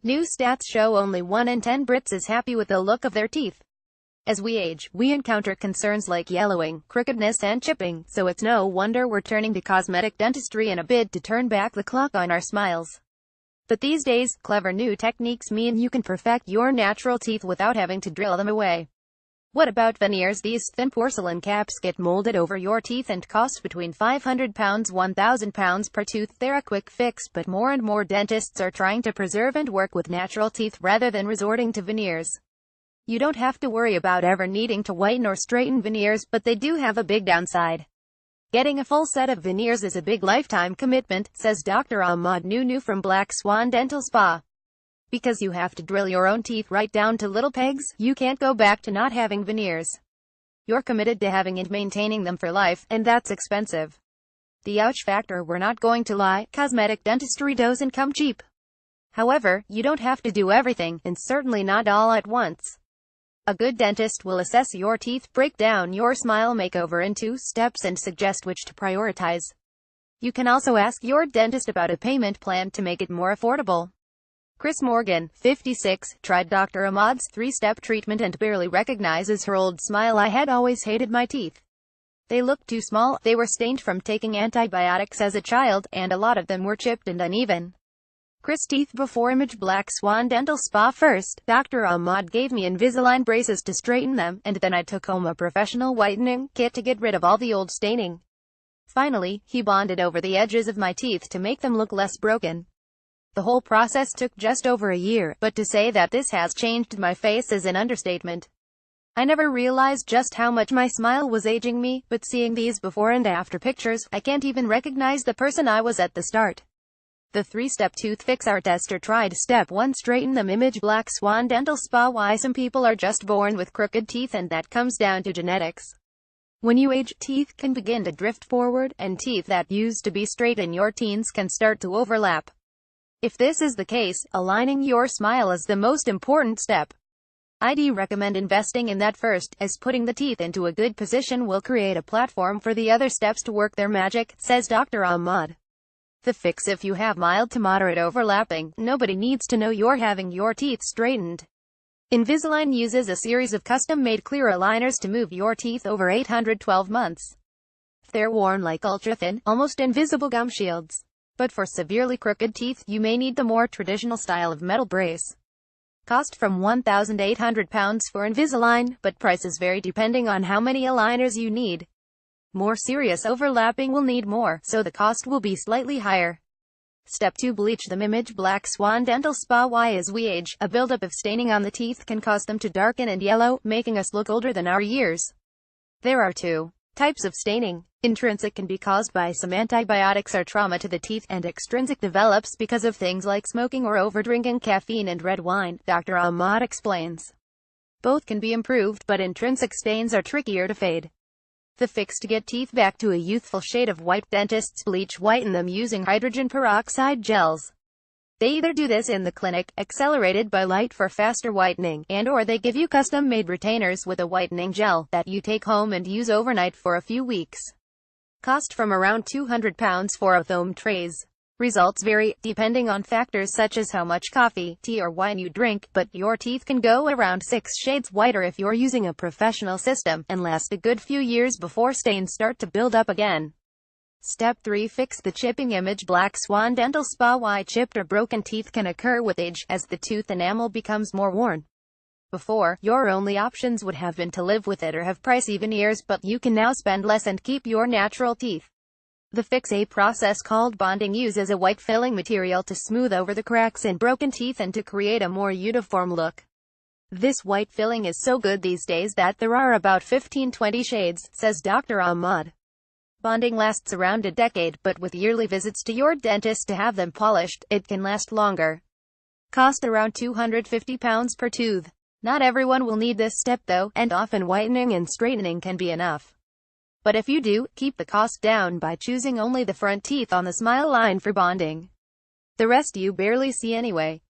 New stats show only 1 in 10 Brits is happy with the look of their teeth. As we age, we encounter concerns like yellowing, crookedness and chipping, so it's no wonder we're turning to cosmetic dentistry in a bid to turn back the clock on our smiles. But these days, clever new techniques mean you can perfect your natural teeth without having to drill them away. What about veneers? These thin porcelain caps get molded over your teeth and cost between £500 £1,000 per tooth. They're a quick fix, but more and more dentists are trying to preserve and work with natural teeth rather than resorting to veneers. You don't have to worry about ever needing to whiten or straighten veneers, but they do have a big downside. Getting a full set of veneers is a big lifetime commitment, says Dr. Ahmad Nunu from Black Swan Dental Spa. Because you have to drill your own teeth right down to little pegs, you can't go back to not having veneers. You're committed to having and maintaining them for life, and that's expensive. The ouch factor, we're not going to lie, cosmetic dentistry doesn't come cheap. However, you don't have to do everything, and certainly not all at once. A good dentist will assess your teeth, break down your smile makeover into steps and suggest which to prioritize. You can also ask your dentist about a payment plan to make it more affordable. Chris Morgan, 56, tried Dr. Ahmad's 3-step treatment and barely recognizes her old smile. I had always hated my teeth. They looked too small, they were stained from taking antibiotics as a child, and a lot of them were chipped and uneven. Chris teeth before image. Black Swan Dental Spa. First, Dr. Ahmad gave me Invisalign braces to straighten them, and then I took home a professional whitening kit to get rid of all the old staining. Finally, he bonded over the edges of my teeth to make them look less broken. The whole process took just over a year, but to say that this has changed my face is an understatement. I never realized just how much my smile was aging me, but seeing these before and after pictures, I can't even recognize the person I was at the start. The 3-step tooth fix. Our tester tried step 1, straighten them. Image. Black Swan Dental Spa. Why some people are just born with crooked teeth, and that comes down to genetics. When you age, teeth can begin to drift forward, and teeth that used to be straight in your teens can start to overlap. If this is the case, aligning your smile is the most important step. I'd recommend investing in that first, as putting the teeth into a good position will create a platform for the other steps to work their magic, says Dr. Ahmad. The fix. If you have mild to moderate overlapping, nobody needs to know you're having your teeth straightened. Invisalign uses a series of custom-made clear aligners to move your teeth over 812 months. They're worn like ultra-thin, almost invisible gum shields. But for severely crooked teeth, you may need the more traditional style of metal brace. Cost from £1,800 for Invisalign, but prices vary depending on how many aligners you need. More serious overlapping will need more, so the cost will be slightly higher. Step 2. Bleach them. Image. Black Swan Dental Spa. Why as we age, a buildup of staining on the teeth can cause them to darken and yellow, making us look older than our years. There are 2 types of staining. Intrinsic can be caused by some antibiotics or trauma to the teeth, and extrinsic develops because of things like smoking or overdrinking caffeine and red wine, Dr. Ahmad explains. Both can be improved, but intrinsic stains are trickier to fade. The fix. To get teeth back to a youthful shade of white, dentists bleach whiten them using hydrogen peroxide gels. They either do this in the clinic, accelerated by light for faster whitening, and/or they give you custom-made retainers with a whitening gel that you take home and use overnight for a few weeks. Cost from around £200 for foam trays. Results vary, depending on factors such as how much coffee, tea or wine you drink, but your teeth can go around 6 shades whiter if you're using a professional system, and last a good few years before stains start to build up again. Step 3. Fix the chipping. Image. Black Swan Dental Spa. Why chipped or broken teeth can occur with age, as the tooth enamel becomes more worn. Before, your only options would have been to live with it or have pricey veneers, but you can now spend less and keep your natural teeth. The fix. A process called bonding uses a white filling material to smooth over the cracks in broken teeth and to create a more uniform look. This white filling is so good these days that there are about 15-20 shades, says Dr. Ahmad. Bonding lasts around a decade, but with yearly visits to your dentist to have them polished, it can last longer. Cost around £250 per tooth. Not everyone will need this step though, and often whitening and straightening can be enough. But if you do, keep the cost down by choosing only the front teeth on the smile line for bonding. The rest you barely see anyway.